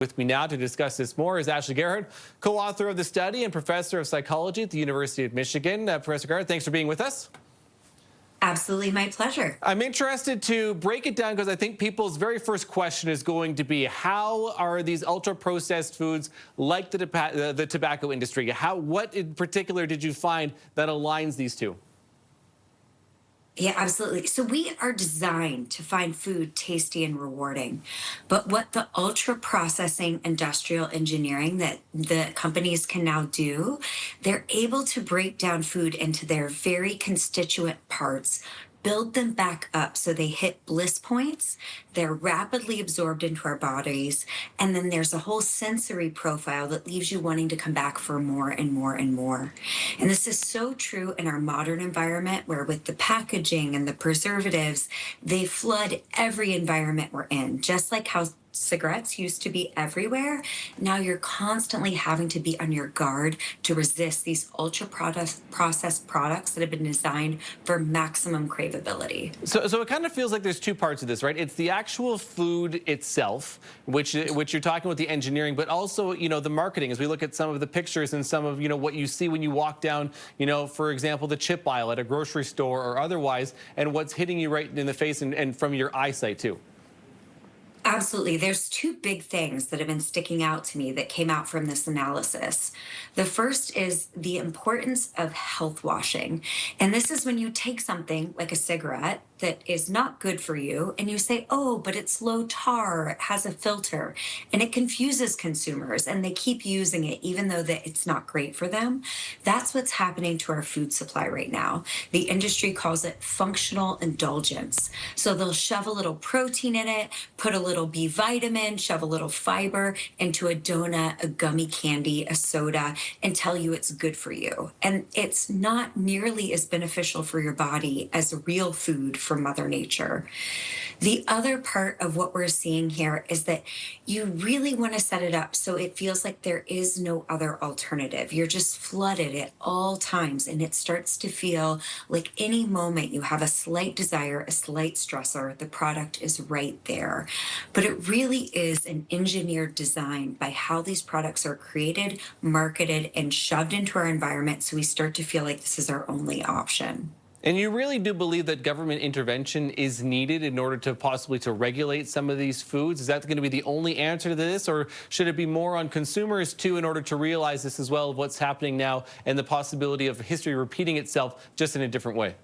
With me now to discuss this more is Ashley Gearhardt, co-author of the study and professor of psychology at the University of Michigan. Professor Gearhardt, thanks for being with us. Absolutely, my pleasure. I'm interested to break it down because I think people's very first question is going to be, how are these ultra-processed foods like the tobacco industry? What in particular did you find that aligns these two? Yeah, absolutely. So we are designed to find food tasty and rewarding. But what the ultra processing industrial engineering that the companies can now do, they're able to break down food into their very constituent parts, build them back up so they hit bliss points, they're rapidly absorbed into our bodies, and then there's a whole sensory profile that leaves you wanting to come back for more and more and more. And this is so true in our modern environment, where with the packaging and the preservatives, they flood every environment we're in, just like how cigarettes used to be everywhere. Now you're constantly having to be on your guard to resist these processed products that have been designed for maximum cravability. So it kind of feels like there's two parts of this, right? It's the actual food itself, which you're talking about the engineering, but also, the marketing. As we look at some of the pictures and some of, what you see when you walk down, for example, the chip aisle at a grocery store or otherwise, and what's hitting you right in the face and from your eyesight too. Absolutely. There's two big things that have been sticking out to me that came out from this analysis. The first is the importance of health washing. And this is when you take something like a cigarette that is not good for you and you say, oh, but it's low tar, it has a filter, and it confuses consumers and they keep using it even though that it's not great for them. That's what's happening to our food supply right now. The industry calls it functional indulgence. So they'll shove a little protein in it, put a little B vitamin, shove a little fiber into a donut, a gummy candy, a soda, and tell you it's good for you. And it's not nearly as beneficial for your body as real food from Mother Nature. The other part of what we're seeing here is that you really want to set it up so it feels like there is no other alternative. You're just flooded at all times, and it starts to feel like any moment you have a slight desire, a slight stressor, the product is right there. But it really is an engineered design by how these products are created, marketed, and shoved into our environment, so we start to feel like this is our only option. And you really do believe that government intervention is needed in order to possibly to regulate some of these foods? Is that going to be the only answer to this, or should it be more on consumers too in order to realize this as well of what's happening now and the possibility of history repeating itself just in a different way?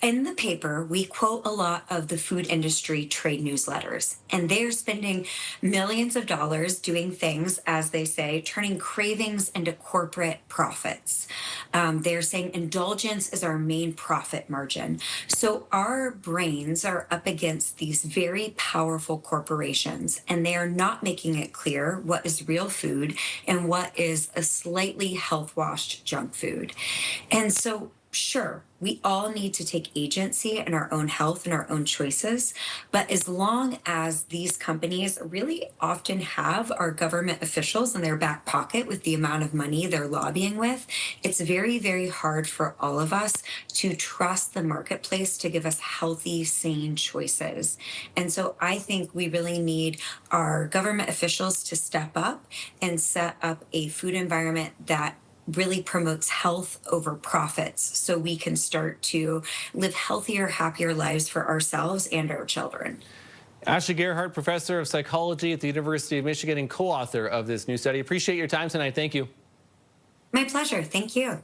In the paper, we quote a lot of the food industry trade newsletters, and they're spending millions of dollars doing things, as they say, turning cravings into corporate profits. They're saying indulgence is our main profit margin. So our brains are up against these very powerful corporations, and they are not making it clear what is real food and what is a slightly health washed junk food. And so sure, we all need to take agency in our own health and our own choices. But as long as these companies really often have our government officials in their back pocket with the amount of money they're lobbying with, it's very, very hard for all of us to trust the marketplace to give us healthy, sane choices. And so I think we really need our government officials to step up and set up a food environment that really promotes health over profits, so we can start to live healthier, happier lives for ourselves and our children. Ashley Gearhardt, professor of psychology at the University of Michigan and co-author of this new study. Appreciate your time tonight. Thank you. My pleasure. Thank you.